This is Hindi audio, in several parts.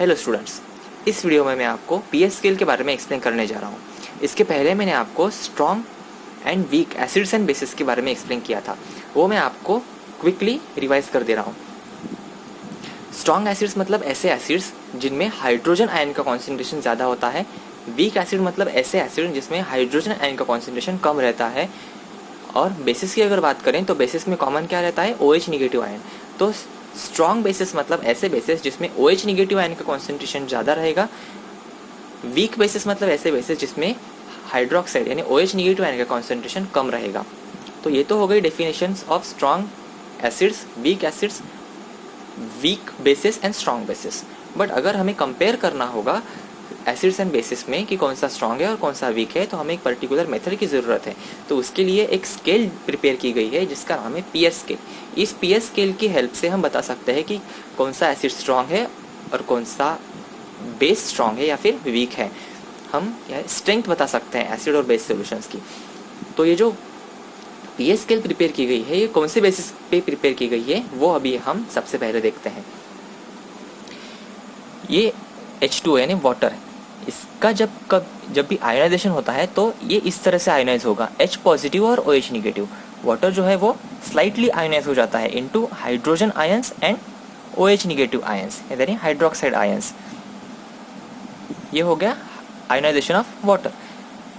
हेलो स्टूडेंट्स, इस वीडियो में मैं आपको पीएच स्केल के बारे में एक्सप्लेन करने जा रहा हूँ। इसके पहले मैंने आपको strong and weak acids and bases के बारे में एक्सप्लेन किया था, वो मैं आपको क्विकली रिवाइज कर दे रहा हूँ। स्ट्रॉन्ग एसिड्स मतलब ऐसे एसिड्स जिनमें हाइड्रोजन आयन का कॉन्सेंट्रेशन ज़्यादा होता है। वीक एसिड मतलब ऐसे एसिड जिसमें हाइड्रोजन आयन का कॉन्सेंट्रेशन कम रहता है। और बेसिस की अगर बात करें तो बेसिस में कॉमन क्या रहता है, OH निगेटिव आयन। तो स्ट्रॉन्ग बेसिस मतलब ऐसे बेसिस जिसमें OH निगेटिव आयन का कॉन्सेंट्रेशन ज़्यादा रहेगा। वीक बेसिस मतलब ऐसे बेसिस जिसमें हाइड्रोक्साइड यानी OH निगेटिव आयन का कॉन्सेंट्रेशन कम रहेगा। तो ये तो हो गई definitions of strong acids, weak acids, weak bases and strong bases. But अगर हमें कंपेयर करना होगा एसिड्स एंड बेसिस में कि कौन सा स्ट्रॉन्ग है और कौन सा वीक है, तो हमें एक पर्टिकुलर मेथड की ज़रूरत है। तो उसके लिए एक स्केल प्रिपेयर की गई है जिसका नाम है पीएच स्केल। इस पीएच स्केल की हेल्प से हम बता सकते हैं कि कौन सा एसिड स्ट्रॉन्ग है और कौन सा बेस स्ट्रॉन्ग है या फिर वीक है। हम स्ट्रेंथ बता सकते हैं एसिड और बेस सॉल्यूशंस की। तो ये जो पीएच स्केल प्रिपेयर की गई है, ये कौन से बेसिस पे प्रिपेयर की गई है वो अभी हम सबसे पहले देखते हैं। ये H2 यानी वाटर है। इसका जब भी आयोनाइजेशन होता है तो ये इस तरह से आयोनाइज होगा, H पॉजिटिव और OH निगेटिव। वाटर जो है वो स्लाइटली आयोनाइज हो जाता है into hydrogen ions and OH negative ions यानी हाइड्रोक्साइड आयंस। ये हो गया आयोनाइजेशन ऑफ वाटर।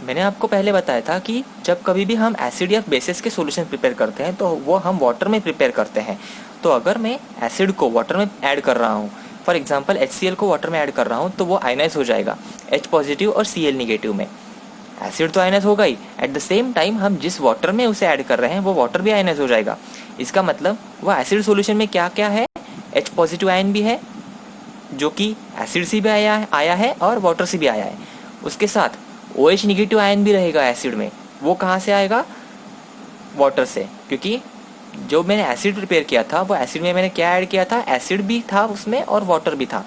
मैंने आपको पहले बताया था कि जब कभी भी हम एसिड या बेसिस के सॉल्यूशन प्रिपेयर करते हैं तो वो हम वाटर में प्रिपेयर करते हैं। तो अगर मैं एसिड को वाटर में ऐड कर रहा हूँ, फॉर एग्जाम्पल HCl को वाटर में ऐड कर रहा हूँ, तो वो आयनाइज हो जाएगा H पॉजिटिव और Cl निगेटिव में। एसिड तो आयनाइज होगा ही, एट द सेम टाइम हम जिस वाटर में उसे ऐड कर रहे हैं वो वाटर भी आयनाइज हो जाएगा। इसका मतलब वो एसिड सॉल्यूशन में क्या क्या है, H पॉजिटिव आयन भी है जो कि एसिड से भी आया है और वाटर से भी आया है। उसके साथ OH निगेटिव आयन भी रहेगा एसिड में। वो कहाँ से आएगा, वाटर से, क्योंकि जो मैंने एसिड प्रिपेयर किया था वो एसिड में मैंने क्या ऐड किया था, एसिड भी था उसमें और वाटर भी था।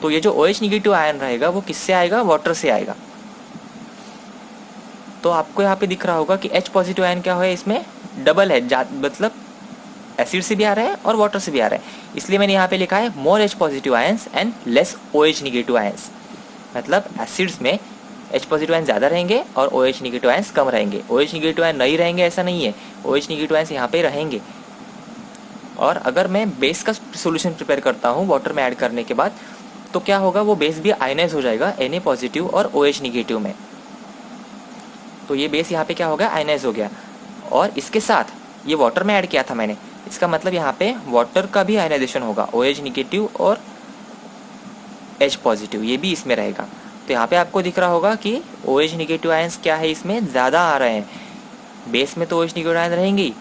तो ये जो OH निगेटिव आयन रहेगा वो किससे आएगा, वाटर से आएगा। तो आपको यहाँ पे दिख रहा होगा कि H पॉजिटिव आयन क्या है, इसमें डबल है, मतलब एसिड से भी आ रहा है और वाटर से भी आ रहा है। इसलिए मैंने यहाँ पे लिखा है मोर H positive ions and less OH negative ions. मतलब एसिड्स में H पॉजिटिव आयन ज़्यादा रहेंगे और OH निगेटिव आयंस कम रहेंगे। OH निगेटिव आयन नहीं रहेंगे ऐसा नहीं है, OH निगेटिव आयंस यहाँ पे रहेंगे। और अगर मैं बेस का सॉल्यूशन प्रिपेयर करता हूँ वाटर में ऐड करने के बाद, तो क्या होगा, वो बेस भी आयनाइज हो जाएगा Na पॉजिटिव और OH निगेटिव में। तो ये बेस यहाँ पे क्या हो गया, आयनाइज हो गया। और इसके साथ ये वाटर में ऐड किया था मैंने, इसका मतलब यहाँ पे वाटर का भी आयनाइजेशन होगा, OH निगेटिव और H पॉजिटिव, ये भी इसमें रहेगा। तो यहाँ पे आपको दिख रहा होगा कि OH निगेटिव आयंस क्या है, इसमें ज़्यादा आ रहे हैं। बेस में तो OH निगेटिव आयन रहेंगे,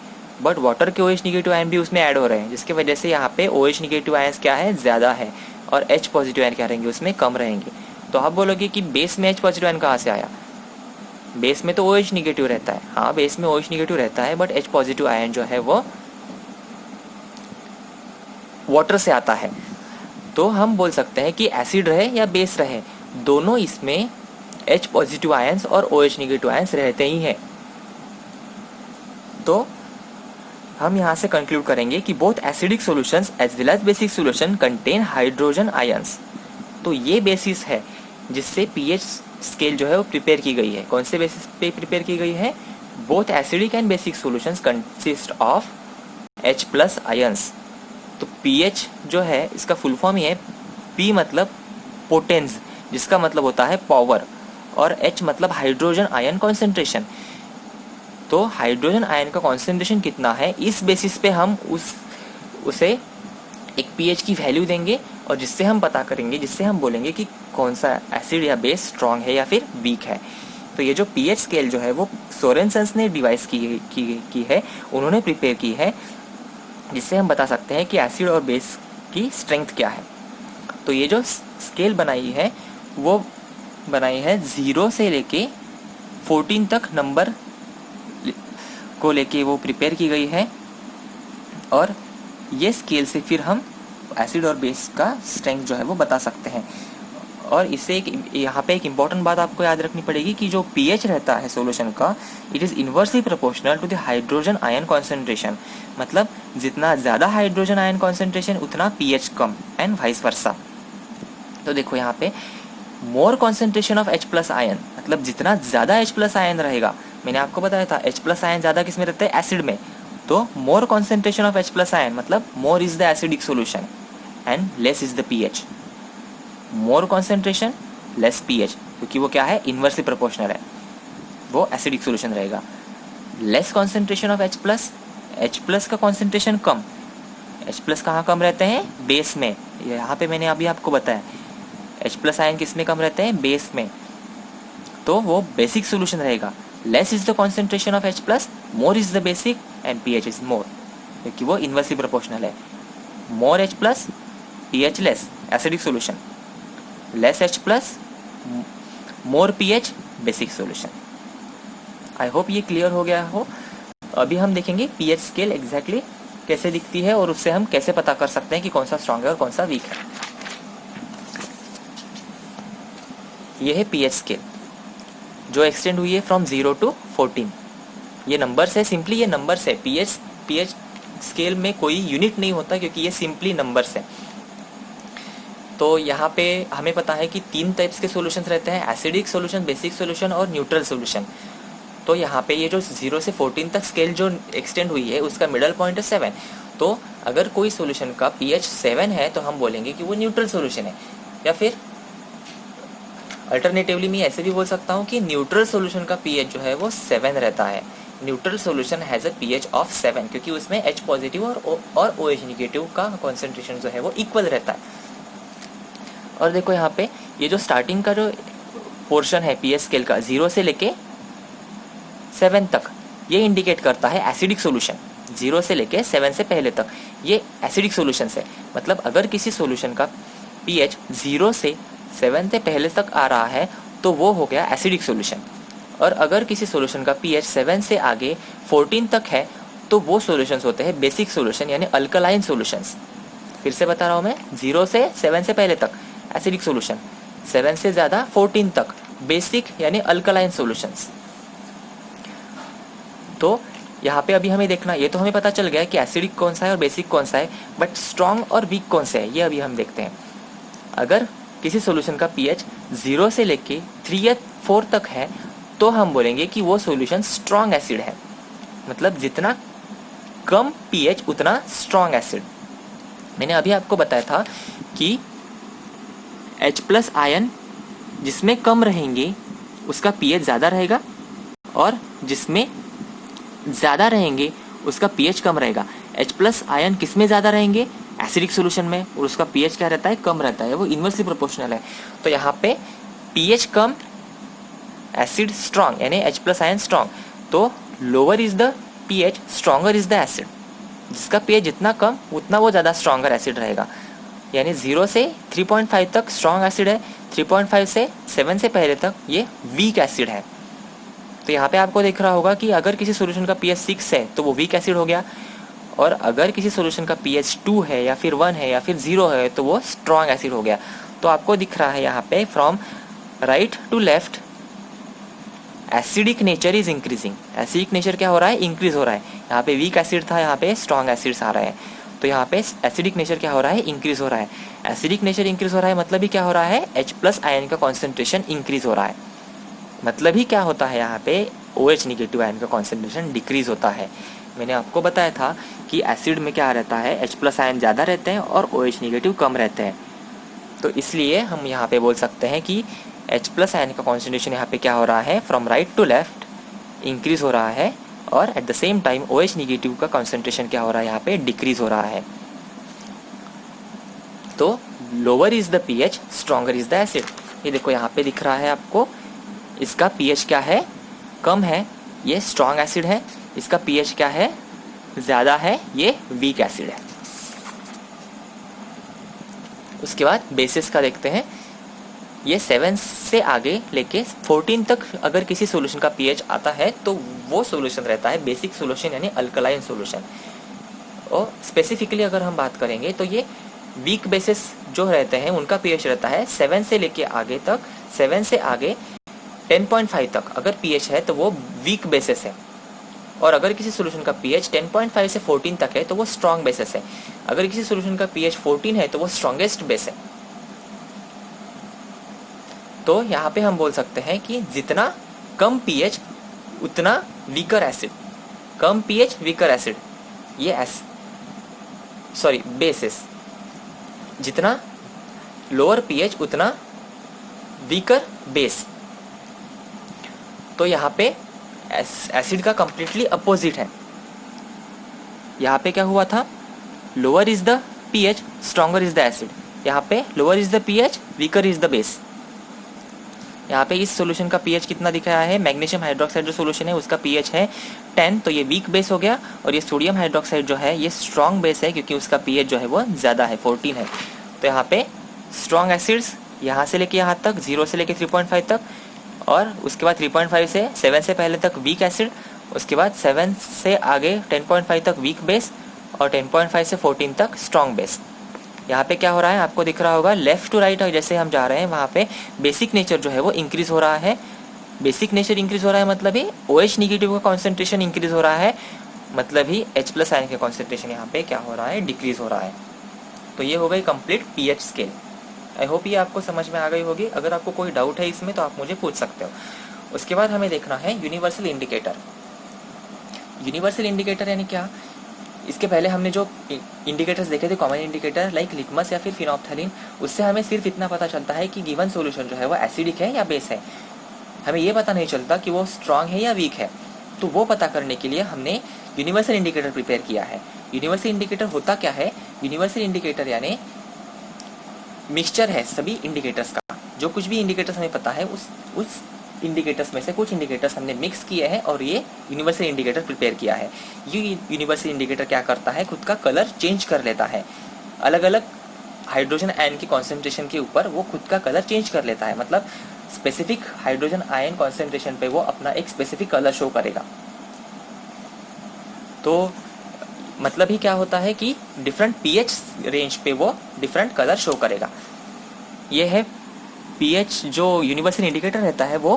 बट वाटर के OH निगेटिव आयन भी उसमें ऐड हो रहे हैं, जिसकी वजह से यहाँ पे OH निगेटिव आयंस क्या है, ज़्यादा है, और H पॉजिटिव आयन क्या रहेंगे, उसमें कम रहेंगे। तो आप बोलोगे कि बेस में H पॉजिटिव आयन कहाँ से आया, बेस में तो OH निगेटिव रहता है। हाँ, बेस में OH निगेटिव रहता है, बट H पॉजिटिव आयन जो है वो वाटर से आता है। तो हम बोल सकते हैं कि एसिड रहे या बेस रहे, दोनों इसमें H पॉजिटिव आयंस और OH निगेटिव आयंस रहते ही हैं। तो हम यहाँ से कंक्लूड करेंगे कि both acidic solutions as well as basic solution contain hydrogen ions. तो ये बेसिस है जिससे पीएच स्केल जो है वो प्रिपेयर की गई है। कौन से बेसिस पे प्रिपेयर की गई है, both acidic and basic solutions consist of H plus ions. तो पीएच जो है इसका फुल फॉर्म ही है, P मतलब पोटेंस जिसका मतलब होता है पावर, और H मतलब हाइड्रोजन आयन कॉन्सेंट्रेशन। तो हाइड्रोजन आयन का कॉन्सेंट्रेशन कितना है, इस बेसिस पे हम उसे एक पीएच की वैल्यू देंगे, और जिससे हम पता करेंगे, जिससे हम बोलेंगे कि कौन सा एसिड या बेस स्ट्रॉन्ग है या फिर वीक है। तो ये जो पीएच स्केल जो है वो सोरेनसन ने डिवाइस की है, उन्होंने प्रिपेयर की है, जिससे हम बता सकते हैं कि एसिड और बेस की स्ट्रेंथ क्या है। तो ये जो स्केल बनाई है वो बनाई है 0 से लेके 14 तक नंबर को लेके वो प्रिपेयर की गई है, और ये स्केल से फिर हम एसिड और बेस का स्ट्रेंथ जो है वो बता सकते हैं। और इससे यहाँ पे एक इम्पॉर्टेंट बात आपको याद रखनी पड़ेगी कि जो पीएच रहता है सॉल्यूशन का, it is inversely proportional to the hydrogen ion concentration. मतलब जितना ज़्यादा हाइड्रोजन आयन कॉन्सेंट्रेशन उतना पीएच कम, एंड वाइस वर्सा। तो देखो यहाँ पे more concentration of H plus ion, मतलब जितना ज़्यादा H प्लस आयन रहेगा, मैंने आपको बताया था H प्लस आयन ज़्यादा किस में रहता है, एसिड में, तो more concentration of H plus ion मतलब more is the acidic solution and less is the pH। More concentration less pH, क्योंकि वो क्या है, इन्वर्सली प्रोपोर्शनल है, वो एसिडिक सोल्यूशन रहेगा। Less concentration of H plus का कॉन्सेंट्रेशन कम, H प्लस कहाँ कम रहते हैं, बेस में, यहाँ पे मैंने अभी आपको बताया H प्लस आयन किस में कम रहते हैं, बेस में, तो वो बेसिक सोल्यूशन रहेगा। Less is the concentration of H plus, more is the basic and pH is more, क्योंकि वो इन्वर्सली प्रोपोर्शनल है। मोर H plus pH less, acidic solution, less H plus more pH, basic solution. I hope ये क्लियर हो गया हो। अभी हम देखेंगे pH स्केल एग्जैक्टली कैसे दिखती है और उससे हम कैसे पता कर सकते हैं कि कौन सा स्ट्रांग है और कौन सा वीक है। ये है pH स्केल जो एक्सटेंड हुई है फ्रॉम 0 to 14। ये नंबर्स है, सिंपली ये नंबर्स है। pH स्केल में कोई यूनिट नहीं होता क्योंकि ये सिंपली नंबर्स है। तो यहाँ पे हमें पता है कि 3 टाइप्स के सॉल्यूशंस रहते हैं, एसिडिक सॉल्यूशन, बेसिक सॉल्यूशन और न्यूट्रल सॉल्यूशन। तो यहाँ पे ये जो 0 से 14 तक स्केल जो एक्सटेंड हुई है उसका मिडल पॉइंट है 7। तो अगर कोई सॉल्यूशन का pH 7 है तो हम बोलेंगे कि वो न्यूट्रल सॉल्यूशन है, या फिर अल्टरनेटिवली मैं ऐसे भी बोल सकता हूँ कि न्यूट्रल सॉल्यूशन का pH जो है वो 7 रहता है। Neutral solution has a pH of 7 क्योंकि उसमें H पॉजिटिव और OH निगेटिव का कॉन्सेंट्रेशन जो है वो इक्वल रहता है। और देखो यहाँ पे ये जो स्टार्टिंग का जो पोर्शन है pH स्केल का 0 से लेके 7 तक, ये इंडिकेट करता है एसिडिक सॉल्यूशन। 0 से लेके 7 से पहले तक ये एसिडिक सॉल्यूशन है, मतलब अगर किसी सॉल्यूशन का pH 0 से 7 से पहले तक आ रहा है तो वो हो गया एसिडिक सॉल्यूशन। और अगर किसी सॉल्यूशन का pH 7 से आगे 14 तक है तो वो सॉल्यूशंस होते हैं बेसिक सॉल्यूशन यानी अल्कलाइन सॉल्यूशंस। फिर से बता रहा हूँ मैं, 0 से 7 से पहले तक एसिडिक सॉल्यूशन, 7 से ज़्यादा 14 तक बेसिक यानी अल्कलाइन सॉल्यूशंस। तो यहाँ पे अभी हमें देखना, ये तो हमें पता चल गया कि एसिडिक कौन सा है और बेसिक कौन सा है, बट स्ट्रॉन्ग और वीक कौन सा है ये अभी हम देखते हैं। अगर किसी सॉल्यूशन का pH 0 से लेके 3 या 4 तक है तो हम बोलेंगे कि वो सॉल्यूशन स्ट्रॉन्ग एसिड है, मतलब जितना कम pH उतना स्ट्रॉन्ग एसिड। मैंने अभी आपको बताया था कि H प्लस आयन जिसमें कम रहेंगे उसका pH ज़्यादा रहेगा और जिसमें ज़्यादा रहेंगे उसका pH कम रहेगा। H प्लस आयन किस में ज़्यादा रहेंगे, एसिडिक सॉल्यूशन में, और उसका pH क्या रहता है, कम रहता है, वो इन्वर्सली प्रोपोर्शनल है। तो यहाँ पे pH कम, एसिड स्ट्रॉन्ग यानी H प्लस आयन स्ट्रॉन्ग, तो lower is the pH stronger is the acid. जिसका pH जितना कम उतना वो ज़्यादा स्ट्रॉन्गर एसिड रहेगा। यानी 0 से 3.5 तक स्ट्रॉन्ग एसिड है, 3.5 से 7 से पहले तक ये वीक एसिड है। तो यहाँ पे आपको दिख रहा होगा कि अगर किसी सॉल्यूशन का pH 6 है तो वो वीक एसिड हो गया, और अगर किसी सॉल्यूशन का pH 2 है या फिर 1 है या फिर 0 है तो वो स्ट्रॉन्ग एसिड हो गया। तो आपको दिख रहा है यहाँ पे from right to left acidic nature is increasing. Acidic nature क्या हो रहा है, इंक्रीज हो रहा है। यहाँ पे वीक एसिड था, यहाँ पे स्ट्रॉन्ग एसिड्स आ रहे हैं, तो यहाँ पे एसिडिक नेचर क्या हो रहा है, इंक्रीज हो रहा है। एसिडिक नेचर इंक्रीज हो रहा है मतलब ही क्या हो रहा है, H प्लस आयन का कॉन्सेंट्रेशन इंक्रीज हो रहा है। मतलब ही क्या होता है, यहाँ पे OH निगेटिव आयन का कॉन्सेंट्रेशन डिक्रीज होता है। मैंने आपको बताया था कि एसिड में क्या रहता है, H प्लस आयन ज़्यादा रहते हैं और OH निगेटिव कम रहते हैं। तो इसलिए हम यहाँ पे बोल सकते हैं कि H प्लस आयन का कॉन्सेंट्रेशन यहाँ पे क्या हो रहा है, from right to left increase हो रहा है, और at the same time OH negative का कॉन्सेंट्रेशन क्या हो रहा है, यहाँ पे डिक्रीज हो रहा है। तो lower is the pH stronger is the acid. ये देखो यहाँ पे दिख रहा है आपको, इसका pH क्या है, कम है, ये स्ट्रॉन्ग एसिड है। इसका pH क्या है, ज़्यादा है, ये वीक एसिड है। उसके बाद बेसिस का देखते हैं। ये 7 से आगे लेके 14 तक अगर किसी सॉल्यूशन का pH आता है तो वो सॉल्यूशन रहता है बेसिक सॉल्यूशन यानी अल्कलाइन सॉल्यूशन। और स्पेसिफिकली अगर हम बात करेंगे तो ये वीक बेसिस जो रहते हैं उनका pH रहता है 7 से लेके आगे तक, 7 से आगे 10.5 तक अगर pH है तो वो वीक बेसिस है। और अगर किसी सॉल्यूशन का pH 10.5 से 14 तक है तो वो स्ट्रॉन्ग बेसिस है। अगर किसी सॉल्यूशन का pH 14 है तो वो स्ट्रॉन्गेस्ट बेस है। तो यहाँ पे हम बोल सकते हैं कि जितना कम पीएच उतना वीकर एसिड, कम पीएच वीकर एसिड, ये बेसिस, जितना लोअर पीएच उतना वीकर बेस। तो यहाँ पे एसिड का कंप्लीटली अपोजिट है। यहाँ पे क्या हुआ था, lower is the pH stronger is the acid, यहाँ पे lower is the pH weaker is the base. यहाँ पे इस सॉल्यूशन का पीएच कितना दिखाया है, मैग्नीशियम हाइड्रोक्साइड जो सॉल्यूशन है उसका पीएच है 10, तो ये वीक बेस हो गया, और ये सोडियम हाइड्रोक्साइड जो है ये स्ट्रॉन्ग बेस है क्योंकि उसका पीएच जो है वो ज़्यादा है 14 है। तो यहाँ पे स्ट्रॉन्ग एसिड्स यहाँ से लेके यहाँ तक 0 से लेके 3.5 तक, और उसके बाद 3.5 से 7 से पहले तक वीक एसिड, उसके बाद 7 से आगे 10.5 तक वीक बेस, और 10.5 से 14 तक स्ट्रॉन्ग बेस। यहाँ पे क्या हो रहा है आपको दिख रहा होगा, लेफ्ट टू राइट जैसे हम जा रहे हैं वहाँ पे बेसिक नेचर जो है वो इंक्रीज हो रहा है। बेसिक नेचर इंक्रीज हो रहा है मतलब ही OH निगेटिव का कॉन्सेंट्रेशन इंक्रीज हो रहा है, मतलब ही H+ आयन का कॉन्सेंट्रेशन यहाँ पे क्या हो रहा है, डिक्रीज हो रहा है। तो ये हो गई complete pH scale. I hope ये आपको समझ में आ गई होगी। अगर आपको कोई डाउट है इसमें तो आप मुझे पूछ सकते हो। उसके बाद हमें देखना है यूनिवर्सल इंडिकेटर। यूनिवर्सल इंडिकेटर यानी क्या, इसके पहले हमने जो इंडिकेटर्स देखे थे कॉमन इंडिकेटर लाइक लिटमस या फिर फिनोप्थेलिन, उससे हमें सिर्फ इतना पता चलता है कि गिवन सॉल्यूशन जो है वो एसिडिक है या बेस है, हमें ये पता नहीं चलता कि वो स्ट्रांग है या वीक है। तो वो पता करने के लिए हमने यूनिवर्सल इंडिकेटर प्रिपेयर किया है। यूनिवर्सल इंडिकेटर होता क्या है, यूनिवर्सल इंडिकेटर यानी मिक्सचर है सभी इंडिकेटर्स का। जो कुछ भी इंडिकेटर्स हमें पता है उस इंडिकेटर्स में से कुछ इंडिकेटर्स हमने मिक्स किए हैं और ये यूनिवर्सल इंडिकेटर प्रिपेयर किया है। ये यूनिवर्सल इंडिकेटर क्या करता है, खुद का कलर चेंज कर लेता है। अलग अलग हाइड्रोजन आयन की कॉन्सेंट्रेशन के ऊपर वो खुद का कलर चेंज कर लेता है, मतलब स्पेसिफिक हाइड्रोजन आयन कॉन्सेंट्रेशन पे वो अपना एक स्पेसिफिक कलर शो करेगा। तो मतलब ही क्या होता है कि डिफरेंट पीएच रेंज पे वो डिफरेंट कलर शो करेगा। ये है पीएच जो यूनिवर्सल इंडिकेटर रहता है वो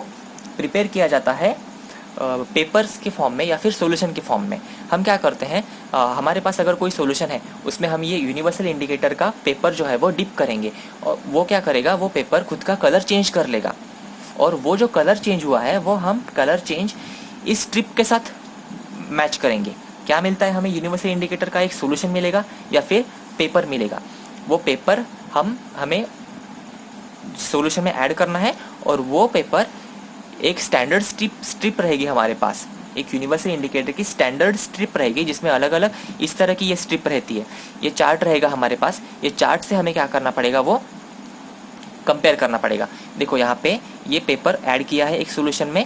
प्रिपेयर किया जाता है पेपर्स के फॉर्म में या फिर सॉल्यूशन के फॉर्म में। हम क्या करते हैं, हमारे पास अगर कोई सॉल्यूशन है उसमें हम ये यूनिवर्सल इंडिकेटर का पेपर जो है वो डिप करेंगे और वो क्या करेगा, वो पेपर खुद का कलर चेंज कर लेगा। और वो जो कलर चेंज हुआ है वो हम कलर चेंज इस स्ट्रिप के साथ मैच करेंगे। क्या मिलता है हमें, यूनिवर्सल इंडिकेटर का एक सॉल्यूशन मिलेगा या फिर पेपर मिलेगा। वो पेपर हमें सॉल्यूशन में ऐड करना है और वो पेपर एक स्टैंडर्ड स्ट्रिप रहेगी हमारे पास, एक यूनिवर्सल इंडिकेटर की स्टैंडर्ड स्ट्रिप रहेगी जिसमें अलग अलग इस तरह की ये स्ट्रिप रहती है। ये चार्ट रहेगा हमारे पास, ये चार्ट से हमें क्या करना पड़ेगा, वो कंपेयर करना पड़ेगा। देखो यहाँ पे ये पेपर ऐड किया है एक सॉल्यूशन में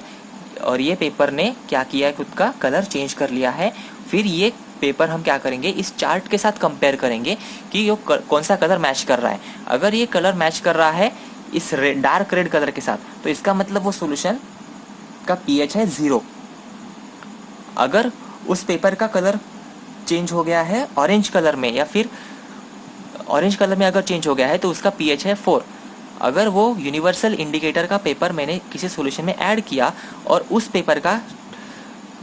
और ये पेपर ने क्या किया है, खुद का कलर चेंज कर लिया है। फिर ये पेपर हम क्या करेंगे, इस चार्ट के साथ कंपेयर करेंगे कि ये कौन सा कलर मैच कर रहा है। अगर ये कलर मैच कर रहा है इस डार्क रेड कलर के साथ तो इसका मतलब वो सॉल्यूशन का पीएच है 0। अगर उस पेपर का कलर चेंज हो गया है ऑरेंज कलर में या फिर ऑरेंज कलर में अगर चेंज हो गया है तो उसका पीएच है 4। अगर वो यूनिवर्सल इंडिकेटर का पेपर मैंने किसी सॉल्यूशन में ऐड किया और उस पेपर का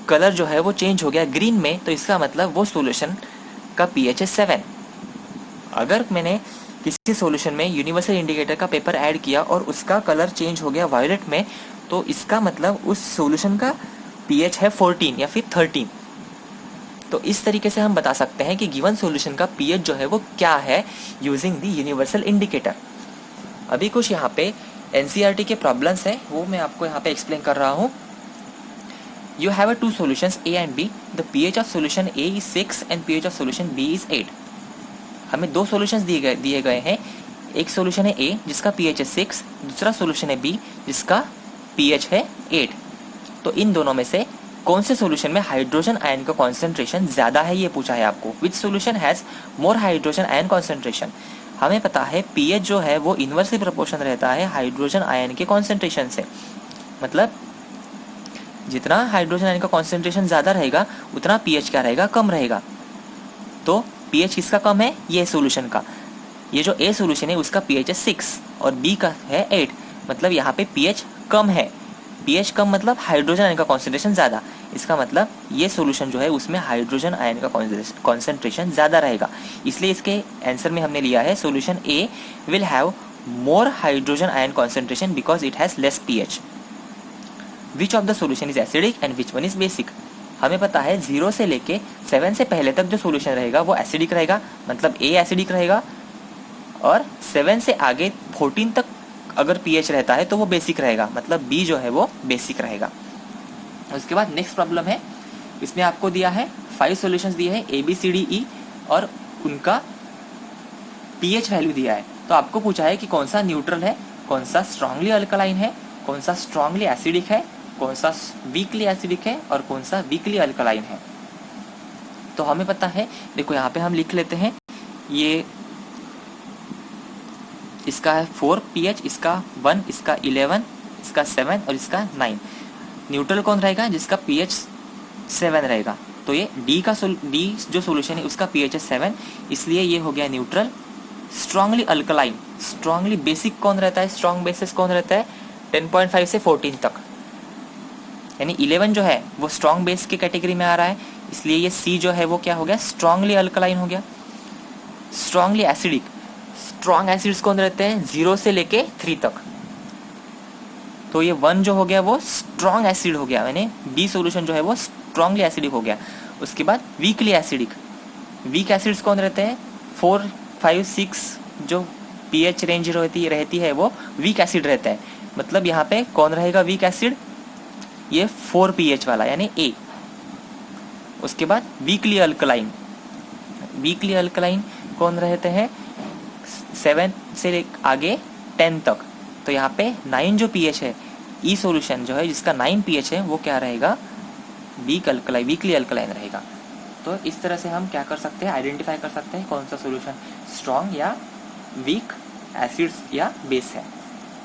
कलर जो है वो चेंज हो गया ग्रीन में तो इसका मतलब वो सॉल्यूशन का पीएच है 7। अगर मैंने किसी सॉल्यूशन में यूनिवर्सल इंडिकेटर का पेपर ऐड किया और उसका कलर चेंज हो गया वायलेट में तो इसका मतलब उस सॉल्यूशन का पीएच है 14 या फिर 13। तो इस तरीके से हम बता सकते हैं कि गिवन सॉल्यूशन का पीएच जो है वो क्या है यूजिंग द यूनिवर्सल इंडिकेटर। अभी कुछ यहाँ पे एनसीईआरटी के प्रॉब्लम्स हैं वो मैं आपको यहाँ पे एक्सप्लेन कर रहा हूँ। You have two solutions A and B. The pH of solution A is 6 and pH of solution B is 8. हमें दो सॉल्यूशंस दिए गए हैं। एक सॉल्यूशन है A जिसका pH है 6, दूसरा सॉल्यूशन है B जिसका pH है 8। तो इन दोनों में से कौन से सॉल्यूशन में हाइड्रोजन आयन का कॉन्सेंट्रेशन ज़्यादा है ये पूछा है आपको। Which solution has more hydrogen ion concentration. हमें पता है pH जो है वो इन्वर्सली प्रोपोर्शन रहता है हाइड्रोजन आयन के कॉन्सेंट्रेशन से। मतलब जितना हाइड्रोजन आयन का कॉन्सेंट्रेशन ज़्यादा रहेगा उतना पीएच क्या रहेगा, कम रहेगा। तो पीएच किसका कम है, ये सॉल्यूशन का। ये जो ए सॉल्यूशन है उसका पीएच है 6 और बी का है 8। मतलब यहाँ पे पीएच कम है। पीएच कम मतलब हाइड्रोजन आयन का कॉन्सेंट्रेशन ज़्यादा। इसका मतलब ये सॉल्यूशन जो है उसमें हाइड्रोजन आयन का कॉन्सेंट्रेशन ज़्यादा रहेगा। इसलिए इसके आंसर में हमने लिया है solution A will have more hydrogen ion concentration because it has less pH. Which of the solution is acidic and which one is basic? हमें पता है 0 से लेके 7 से पहले तक जो सोल्यूशन रहेगा वो एसिडिक रहेगा, मतलब A एसिडिक रहेगा, और 7 से आगे 14 तक अगर pH रहता है तो वो बेसिक रहेगा, मतलब B जो है वो बेसिक रहेगा। उसके बाद नेक्स्ट प्रॉब्लम है, इसमें आपको दिया है 5 सॉल्यूशंस दिए हैं ABCDE और उनका pH वैल्यू दिया है। तो आपको पूछा है कि कौन सा न्यूट्रल है, कौन सा स्ट्रांगली अल्कलाइन है, कौन सा स्ट्रांगली एसिडिक है, कौन सा वीकली एसिडिक है और कौन सा वीकली अल्कलाइन है। तो हमें पता है, देखो यहाँ पे हम लिख लेते हैं, ये इसका है 4 pH, इसका 1, इसका 11, इसका 7 और इसका 9। न्यूट्रल कौन रहेगा? जिसका pH 7 रहेगा। तो ये D जो सोल्यूशन है उसका pH है 7, इसलिए ये हो गया neutral. Strongly alkaline, strongly basic कौन रहता है? स्ट्रांग बेसिस कौन रहता है? 10.5 से 14 तक, यानी 11 जो है वो स्ट्रांग बेस की कैटेगरी में आ रहा है, इसलिए ये C जो है वो क्या हो गया? स्ट्रांगली अल्कलाइन हो गया। स्ट्रांगली एसिडिक, स्ट्रांग एसिड्स कौन रहते हैं? 0 से लेके 3 तक, तो ये 1 जो हो गया वो स्ट्रांग एसिड हो गया, यानी B सोल्यूशन जो है वो स्ट्रांगली एसिडिक हो गया। उसके बाद वीकली एसिडिक, वीक एसिड्स कौन रहते हैं? 4, 5, 6 जो pH रेंज रहती है वो वीक एसिड रहता है, मतलब यहाँ पे कौन रहेगा वीक एसिड? ये 4 pH वाला यानी A। उसके बाद वीकली अल्कलाइन, वीकली अल्कलाइन कौन रहते हैं? 7 से आगे 10 तक, तो यहाँ पे 9 जो pH है, E सोल्यूशन जो है जिसका 9 pH है वो क्या रहेगा? वीकली अल्कलाइन रहेगा। तो इस तरह से हम क्या कर सकते हैं? आइडेंटिफाई कर सकते हैं कौन सा सोल्यूशन स्ट्रॉन्ग या वीक एसिड्स या बेस है।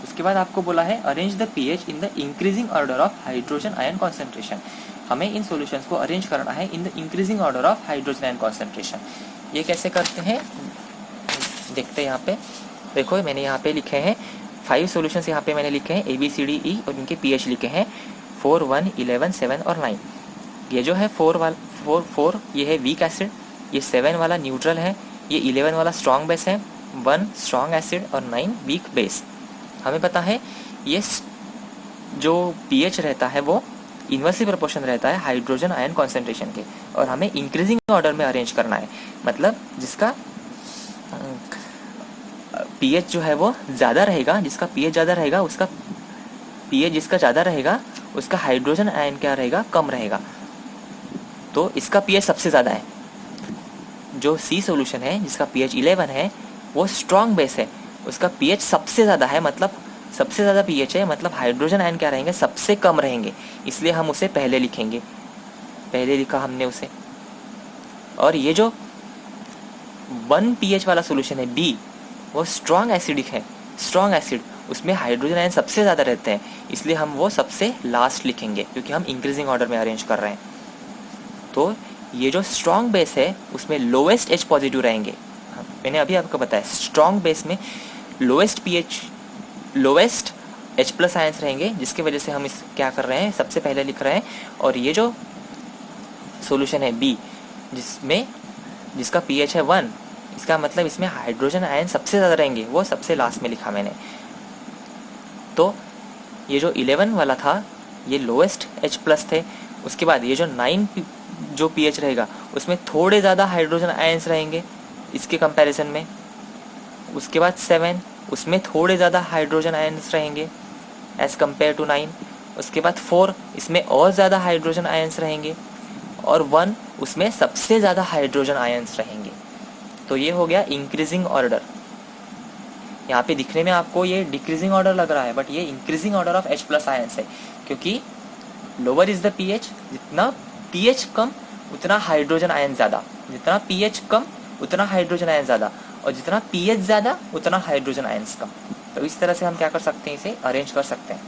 उसके बाद आपको बोला है arrange the pH in the increasing order of hydrogen ion concentration. हमें इन सॉल्यूशंस को अरेंज करना है in the increasing order of hydrogen ion concentration. ये कैसे करते हैं देखते हैं। यहाँ पे देखो मैंने यहाँ पे लिखे हैं 5 सॉल्यूशंस, यहाँ पे मैंने लिखे हैं ABCDE और इनके pH लिखे हैं 4, 1, 11, 7 और 9। ये जो है 4 ये है वीक एसिड, ये 7 वाला न्यूट्रल है, ये 11 वाला स्ट्रॉन्ग बेस है, 1 स्ट्रॉन्ग एसिड और 9 वीक बेस। हमें पता है ये जो pH रहता है वो इन्वर्सली प्रोपोर्शन रहता है हाइड्रोजन आयन कॉन्सेंट्रेशन के, और हमें इंक्रीजिंग ऑर्डर में अरेंज करना है, मतलब जिसका pH जो है वो ज़्यादा रहेगा, जिसका pH ज़्यादा रहेगा उसका pH जिसका ज़्यादा रहेगा उसका हाइड्रोजन आयन क्या रहेगा? कम रहेगा। तो इसका pH सबसे ज़्यादा है, जो C सोल्यूशन है जिसका pH 11 है वो स्ट्रॉन्ग बेस है, उसका pH सबसे ज़्यादा है, मतलब सबसे ज़्यादा pH है, मतलब हाइड्रोजन आयन क्या रहेंगे? सबसे कम रहेंगे, इसलिए हम उसे पहले लिखेंगे, पहले लिखा हमने उसे। और ये जो 1 pH वाला सोल्यूशन है B, वो स्ट्रॉन्ग एसिडिक है, स्ट्रॉन्ग एसिड, उसमें हाइड्रोजन आयन सबसे ज़्यादा रहते हैं, इसलिए हम वो सबसे लास्ट लिखेंगे क्योंकि हम इंक्रीजिंग ऑर्डर में अरेंज कर रहे हैं। तो ये जो स्ट्रॉन्ग बेस है उसमें लोएस्ट H पॉजिटिव रहेंगे। मैंने अभी आपको बताया स्ट्रॉन्ग बेस में लोएस्ट H प्लस आयंस रहेंगे, जिसकी वजह से हम इस क्या कर रहे हैं? सबसे पहले लिख रहे हैं। और ये जो सॉल्यूशन है B जिसका pH है 1, इसका मतलब इसमें हाइड्रोजन आयन सबसे ज़्यादा रहेंगे, वो सबसे लास्ट में लिखा मैंने। तो ये जो 11 वाला था ये लोएस्ट H प्लस थे। उसके बाद ये जो 9 जो pH रहेगा उसमें थोड़े ज़्यादा हाइड्रोजन आयंस रहेंगे इसके कंपैरिजन में। उसके बाद 7 उसमें थोड़े ज़्यादा हाइड्रोजन आयंस रहेंगे एज़ कम्पेयर टू 9। उसके बाद 4 इसमें और ज़्यादा हाइड्रोजन आयंस रहेंगे, और 1 उसमें सबसे ज़्यादा हाइड्रोजन आयंस रहेंगे। तो ये हो गया इंक्रीजिंग ऑर्डर। यहाँ पे दिखने में आपको ये डिक्रीजिंग ऑर्डर लग रहा है, बट ये increasing order of H plus ions है, क्योंकि लोअर इज द pH, जितना pH कम उतना हाइड्रोजन आयन ज़्यादा, जितना pH कम उतना हाइड्रोजन आयन ज़्यादा, और जितना pH ज़्यादा उतना हाइड्रोजन आयंस कम। तो इस तरह से हम क्या कर सकते हैं? इसे अरेंज कर सकते हैं।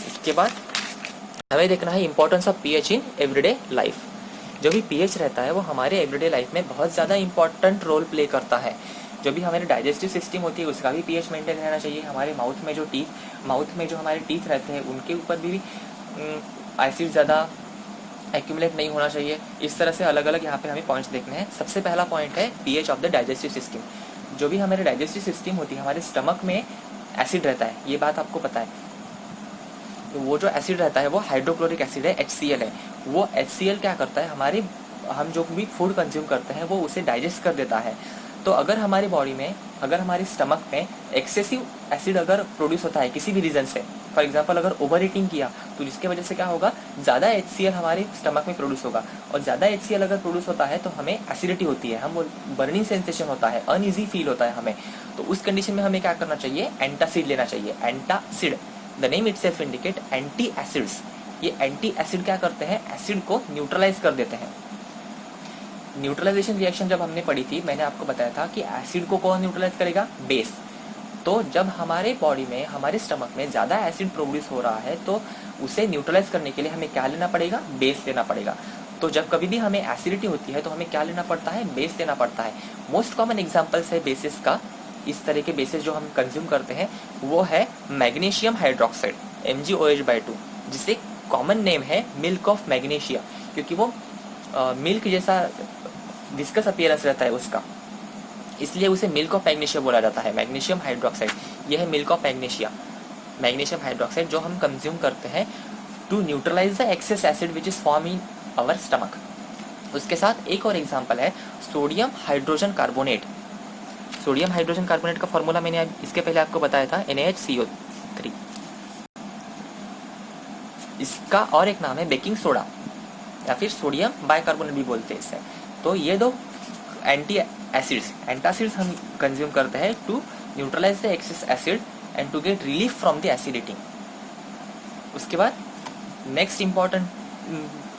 इसके बाद हमें देखना है importance of pH in everyday life. जो भी pH रहता है वो हमारे एवरीडे लाइफ में बहुत ज़्यादा इंपॉर्टेंट रोल प्ले करता है। जो भी हमारी डाइजेस्टिव सिस्टम होती है उसका भी pH मेंटेन रहना चाहिए। हमारे माउथ में जो हमारे टीथ रहते हैं उनके ऊपर भी एसिड ज़्यादा एक्यूमुलेट नहीं होना चाहिए। इस तरह से अलग अलग यहाँ पे हमें पॉइंट्स देखने हैं। सबसे पहला पॉइंट है pH of the digestive system. जो भी हमारे डाइजेस्टिव सिस्टम होती है, हमारे स्टमक में एसिड रहता है, ये बात आपको पता है। तो वो जो एसिड रहता है वो हाइड्रोक्लोरिक एसिड है, HCl है। वो HCl क्या करता है, हमारे हम जो भी फूड कंज्यूम करते हैं वो उसे डाइजेस्ट कर देता है। तो अगर हमारी बॉडी में, अगर हमारे स्टमक में एक्सेसिव एसिड अगर प्रोड्यूस होता है किसी भी रीज़न से, फॉर एग्जांपल अगर ओवर ईटिंग किया तो जिसके वजह से क्या होगा, ज़्यादा HCl हमारे स्टमक में प्रोड्यूस होगा, और ज़्यादा HCl अगर प्रोड्यूस होता है तो हमें एसिडिटी होती है, हम बर्निंग सेंसेशन होता है, अनईजी फील होता है हमें। तो उस कंडीशन में हमें क्या करना चाहिए, एंटासिड लेना चाहिए। Antacid, the name itself indicate anti acids. ये एंटी एसिड क्या करते हैं, एसिड को न्यूट्रलाइज कर देते हैं। न्यूट्रलाइजेशन रिएक्शन जब हमने पढ़ी थी, मैंने आपको बताया था कि एसिड को कौन न्यूट्रलाइज करेगा, बेस। तो जब हमारे बॉडी में, हमारे स्टमक में ज़्यादा एसिड प्रोड्यूस हो रहा है तो उसे न्यूट्रलाइज करने के लिए हमें क्या लेना पड़ेगा, बेस लेना पड़ेगा। तो जब कभी भी हमें एसिडिटी होती है तो हमें क्या लेना पड़ता है, बेस लेना पड़ता है। मोस्ट कॉमन एग्जाम्पल्स है बेसिस का, इस तरह के बेसिस जो हम कंज्यूम करते हैं वो है मैग्नीशियम हाइड्रोक्साइड, MgOH/2, जिसे कॉमन नेम है मिल्क ऑफ मैग्नीशिया, क्योंकि वो मिल्क जैसा विस्कस अपीयरेंस रहता है उसका, इसलिए उसे मिल्क ऑफ मैग्नीशिया बोला जाता है। मैग्नीशियम हाइड्रोक्साइड, यह है milk of magnesia, magnesium hydroxide, जो हम कंज्यूम करते हैं to neutralise the excess acid which is form in our stomach. उसके साथ एक और एग्जांपल है sodium hydrogen carbonate. Sodium hydrogen carbonate का फॉर्मूला मैंने इसके पहले आपको बताया था, NaHCO3। इसका और एक नाम है बेकिंग सोडा या फिर सोडियम बाइकार्बोनेट भी बोलते हैं इसे। तो ये दो एंटी एसिड्स, एंटासिड्स हम कंज्यूम करते हैं to neutralise the excess acid and to get relief from the acidity. उसके बाद नेक्स्ट इंपॉर्टेंट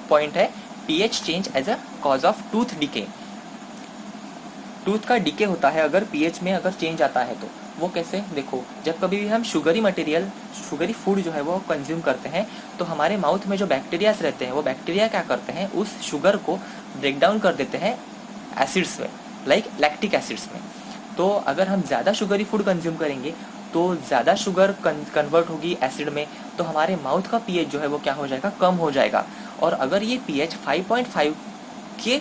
पॉइंट है pH change as a cause of tooth decay. Tooth का डिके होता है अगर पीएच में अगर चेंज आता है तो वो कैसे, देखो जब कभी भी हम शुगरी मटेरियल, शुगरी फूड जो है वो कंज्यूम करते हैं तो हमारे माउथ में जो बैक्टीरियाज रहते हैं वो बैक्टीरिया क्या करते हैं, उस शुगर को ब्रेक डाउन कर देते हैं एसिड्स में, लाइक लैक्टिक एसिड्स में। तो अगर हम ज़्यादा शुगरी फूड कंज्यूम करेंगे तो ज़्यादा शुगर कन्वर्ट होगी एसिड में, तो हमारे माउथ का पीएच जो है वो क्या हो जाएगा, कम हो जाएगा। और अगर ये पीएच 5.5 के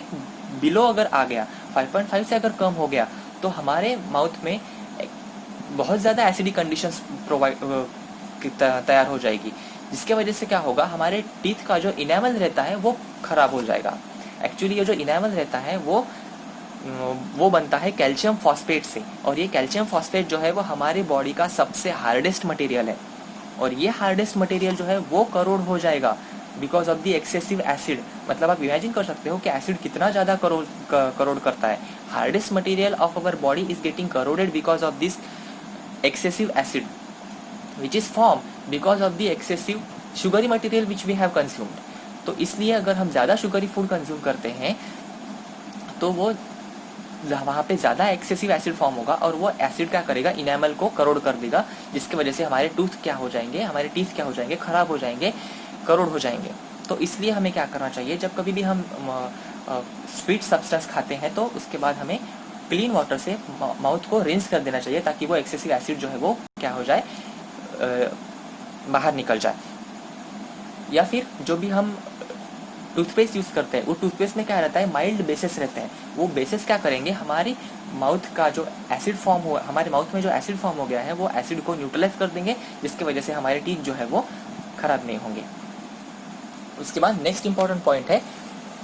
बिलो अगर आ गया, 5.5 से अगर कम हो गया तो हमारे माउथ में बहुत ज़्यादा एसिडिक कंडीशंस तैयार हो जाएगी, जिसके वजह से क्या होगा, हमारे टीथ का जो इनेमल रहता है वो खराब हो जाएगा। एक्चुअली ये जो इनेमल रहता है वो बनता है कैल्शियम फॉस्फेट से, और ये कैल्शियम फॉस्फेट जो है वो हमारी बॉडी का सबसे हार्डेस्ट मटेरियल है, और ये हार्डेस्ट मटेरियल जो है वो करोड हो जाएगा because of the excessive acid. मतलब आप इमेजिन कर सकते हो कि एसिड कितना ज़्यादा करोड करता है। Hardest material of our body is getting corroded because of this excessive acid which is formed because of the excessive sugary material which we have consumed। तो इसलिए अगर हम ज़्यादा शुगरी फूड कंज्यूम करते हैं तो वो वहाँ पे ज़्यादा एक्सेसिव एसिड फॉर्म होगा, और वो एसिड क्या करेगा, इनेमल को करोड़ कर देगा, जिसकी वजह से हमारे टूथ क्या हो जाएंगे, हमारे टीथ क्या हो जाएंगे, खराब हो जाएंगे, करोड़ हो जाएंगे। तो इसलिए हमें क्या करना चाहिए, जब कभी भी हम स्वीट सब्सटेंस खाते हैं तो उसके बाद हमें क्लीन वाटर से माउथ को रिंस कर देना चाहिए, ताकि वो एक्सेसिव एसिड जो है वो क्या हो जाए, बाहर निकल जाए। या फिर जो भी हम टूथपेस्ट यूज़ करते हैं वो टूथपेस्ट में क्या रहता है, माइल्ड बेसिस रहते हैं। वो बेसिस क्या करेंगे, हमारी माउथ का जो एसिड फॉर्म हुआ, हमारे माउथ में जो एसिड फॉर्म हो गया है वो एसिड को न्यूट्रलाइज कर देंगे, जिसकी वजह से हमारे टीथ जो है वो खराब नहीं होंगे। उसके बाद नेक्स्ट इंपॉर्टेंट पॉइंट है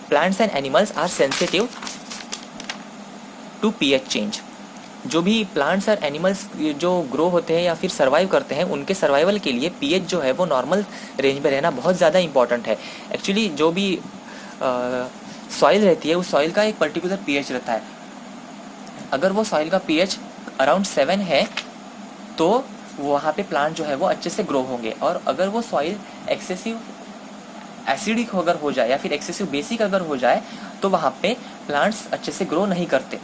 plants and animals are sensitive to pH change. जो भी प्लांट्स और एनिमल्स जो ग्रो होते हैं या फिर सर्वाइव करते हैं, उनके सर्वाइवल के लिए पीएच जो है वो नॉर्मल रेंज में रहना बहुत ज़्यादा इंपॉर्टेंट है। एक्चुअली जो भी सॉइल रहती है उस सॉइल का एक पर्टिकुलर पीएच रहता है। अगर वो सॉइल का पीएच अराउंड 7 है तो वहाँ पे प्लांट जो है वो अच्छे से ग्रो होंगे, और अगर वो सॉइल एक्सेसिव एसिडिक अगर हो जाए या फिर एक्सेसिव बेसिक अगर हो जाए तो वहाँ पे प्लांट्स अच्छे से ग्रो नहीं करते।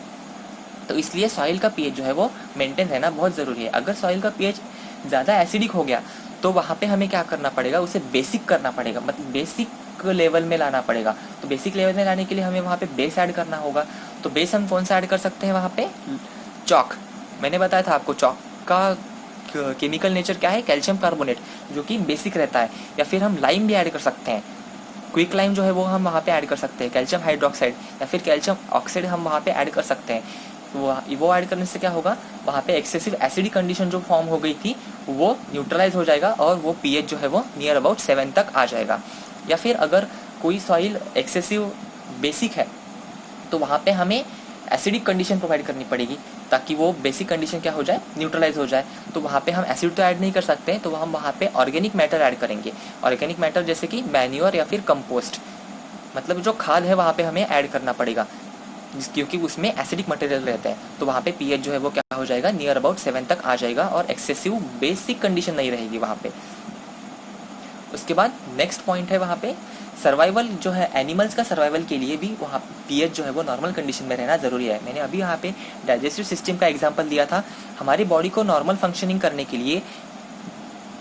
तो इसलिए सॉइल का पीएच जो है वो मेंटेन रहना बहुत ज़रूरी है। अगर सॉइल का पीएच ज़्यादा एसिडिक हो गया तो वहाँ पे हमें क्या करना पड़ेगा, उसे बेसिक करना पड़ेगा, मतलब बेसिक लेवल में लाना पड़ेगा। तो बेसिक लेवल में लाने के लिए हमें वहाँ पे बेस ऐड करना होगा। तो बेस हम कौन सा ऐड कर सकते हैं वहाँ पे, चॉक। मैंने बताया था आपको चॉक का केमिकल नेचर क्या है, कैल्शियम कार्बोनेट, जो कि बेसिक रहता है। या फिर हम लाइम भी ऐड कर सकते हैं, क्विक लाइम जो है वो हम वहाँ पे ऐड कर सकते हैं, कैल्शियम हाइड्रोक्साइड या फिर कैल्शियम ऑक्साइड हम वहाँ पे ऐड कर सकते हैं। तो वो ऐड करने से क्या होगा, वहाँ पे एक्सेसिव एसिडिक कंडीशन जो फॉर्म हो गई थी वो न्यूट्रलाइज हो जाएगा और वो पीएच जो है वो नियर अबाउट 7 तक आ जाएगा। या फिर अगर कोई सॉइल एक्सेसिव बेसिक है तो वहाँ पे हमें एसिडिक कंडीशन प्रोवाइड करनी पड़ेगी ताकि वो बेसिक कंडीशन क्या हो जाए, न्यूट्रलाइज हो जाए। तो वहाँ पे हम एसिड तो ऐड नहीं कर सकते, तो हम वहाँ पे ऑर्गेनिक मैटर ऐड करेंगे। ऑर्गेनिक मैटर जैसे कि मैन्योर या फिर कंपोस्ट, मतलब जो खाद है वहाँ पे हमें ऐड करना पड़ेगा क्योंकि उसमें एसिडिक मटेरियल रहता है। तो वहाँ पे पीएच जो है वो क्या हो जाएगा, नियर अबाउट 7 तक आ जाएगा और एक्सेसिव बेसिक कंडीशन नहीं रहेगी वहाँ पे। उसके बाद नेक्स्ट पॉइंट है वहाँ पे सर्वाइवल जो है, एनिमल्स का सर्वाइवल के लिए भी वहाँ पीएच जो है वो नॉर्मल कंडीशन में रहना ज़रूरी है। मैंने अभी यहाँ पे डाइजेस्टिव सिस्टम का एग्जांपल दिया था। हमारी बॉडी को नॉर्मल फंक्शनिंग करने के लिए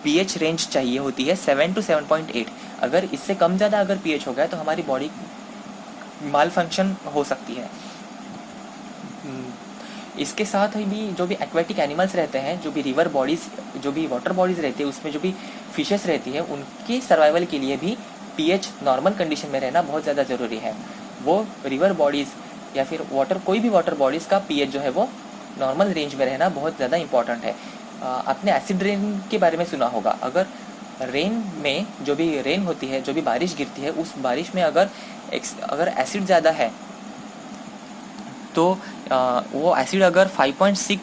पीएच रेंज चाहिए होती है 7 to 7.8। अगर इससे कम ज़्यादा अगर पीएच हो गया तो हमारी बॉडी माल फंक्शन हो सकती है। इसके साथ ही भी जो भी एक्वेटिक एनिमल्स रहते हैं, जो भी रिवर बॉडीज़, जो भी वाटर बॉडीज़ रहती है, उसमें जो भी फिशेस रहती है, उनकी सर्वाइवल के लिए भी पीएच नॉर्मल कंडीशन में रहना बहुत ज़्यादा ज़रूरी है। वो रिवर बॉडीज़ या फिर कोई भी वाटर बॉडीज़ का पीएच जो है वो नॉर्मल रेंज में रहना बहुत ज़्यादा इंपॉर्टेंट है। आपने एसिड रेन के बारे में सुना होगा। अगर रेन में जो भी रेन होती है, जो भी बारिश गिरती है, उस बारिश में अगर एसिड ज़्यादा है तो वो एसिड अगर 5.6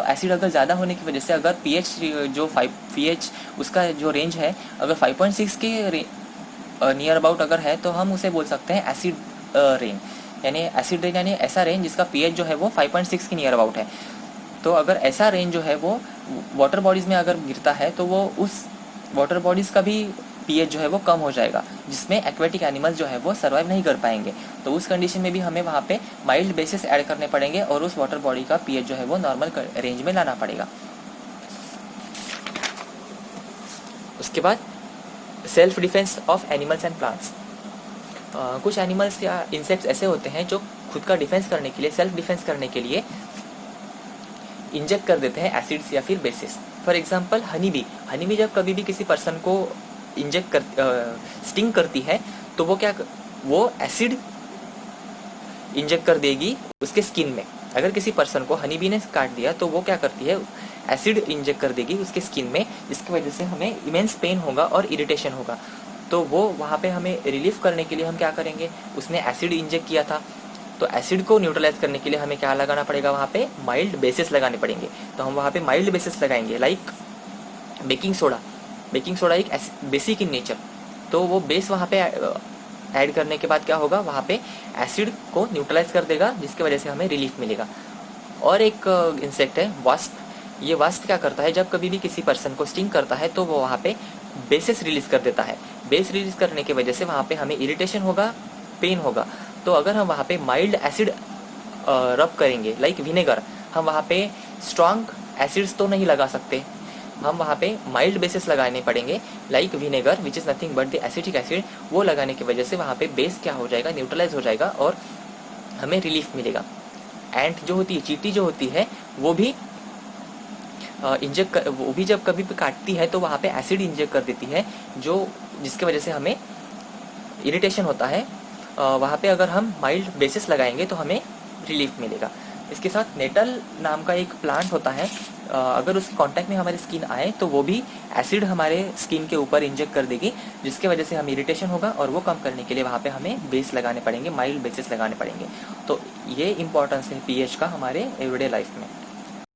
एसिड अगर ज़्यादा होने की वजह से अगर पीएच उसका जो रेंज है अगर 5.6 के नियर अबाउट अगर है तो हम उसे बोल सकते हैं एसिड रेन। यानी एसिड रेन यानी ऐसा रेन जिसका पीएच जो है वो 5.6 के नियर अबाउट है। तो अगर ऐसा रेन जो है वो वाटर बॉडीज़ में अगर गिरता है तो वो उस वाटर बॉडीज़ का भी पीएच जो है वो कम हो जाएगा, जिसमें एक्वेटिक एनिमल्स जो है वो सर्वाइव नहीं कर पाएंगे। तो उस कंडीशन में भी हमें वहाँ पे माइल्ड बेसिस ऐड करने पड़ेंगे और उस वाटर बॉडी का पीएच जो है वो नॉर्मल रेंज में लाना पड़ेगा। उसके बाद self defence of animals and plants. कुछ एनिमल्स या इंसेक्ट्स ऐसे होते हैं जो खुद का डिफेंस करने के लिए, सेल्फ डिफेंस करने के लिए इंजेक्ट कर देते हैं एसिड्स या फिर basis. For example honey bee जब कभी भी किसी पर्सन को स्टिंग करती है तो वो एसिड इंजेक्ट कर देगी उसके स्किन में। अगर किसी पर्सन को हनी बी ने काट दिया तो वो क्या करती है, एसिड इंजेक्ट कर देगी उसके स्किन में, जिसकी वजह से हमें इमेंस पेन होगा और इरिटेशन होगा। तो वो वहाँ पे हमें रिलीफ करने के लिए हम क्या करेंगे, उसने एसिड इंजेक्ट किया था तो एसिड को न्यूट्रलाइज करने के लिए हमें क्या लगाना पड़ेगा, वहाँ पे माइल्ड बेसिस लगाने पड़ेंगे। तो हम वहाँ पे माइल्ड बेसिस लगाएंगे, लाइक बेकिंग सोडा एक बेसिक इन नेचर। तो वो बेस वहाँ पे ऐड करने के बाद क्या होगा, वहाँ पे एसिड को न्यूट्रलाइज कर देगा, जिसकी वजह से हमें रिलीफ मिलेगा। और एक इंसेक्ट है वास्प। ये वास्प क्या करता है, जब कभी भी किसी पर्सन को स्टिंग करता है तो वो वहाँ पे बेसिस रिलीज कर देता है। बेस रिलीज करने की वजह से वहाँ पे हमें इरिटेशन होगा, पेन होगा। तो अगर हम वहाँ पे माइल्ड एसिड रब करेंगे, लाइक विनेगर, हम वहाँ पे स्ट्रॉन्ग एसिड्स तो नहीं लगा सकते, हम वहाँ पे माइल्ड बेसिस लगाने पड़ेंगे, like vinegar which is nothing but the acetic acid. वो लगाने की वजह से वहाँ पे बेस क्या हो जाएगा, न्यूट्रलाइज हो जाएगा और हमें रिलीफ मिलेगा। एंट जो होती है, चींटी जो होती है, वो भी वो भी जब कभी भी काटती है तो वहाँ पे एसिड इंजेक्ट कर देती है, जिसकी वजह से हमें इरिटेशन होता है। वहाँ पे अगर हम माइल्ड बेसिस लगाएंगे तो हमें रिलीफ मिलेगा। इसके साथ नेटल नाम का एक प्लांट होता है, अगर उसके कांटेक्ट में हमारी स्किन आए तो वो भी एसिड हमारे स्किन के ऊपर इंजेक्ट कर देगी, जिसकी वजह से हमें इरिटेशन होगा और वो कम करने के लिए वहाँ पे हमें बेस लगाने पड़ेंगे, माइल्ड बेसिस लगाने पड़ेंगे। तो ये इंपॉर्टेंस है पीएच का हमारे एवरीडे लाइफ में।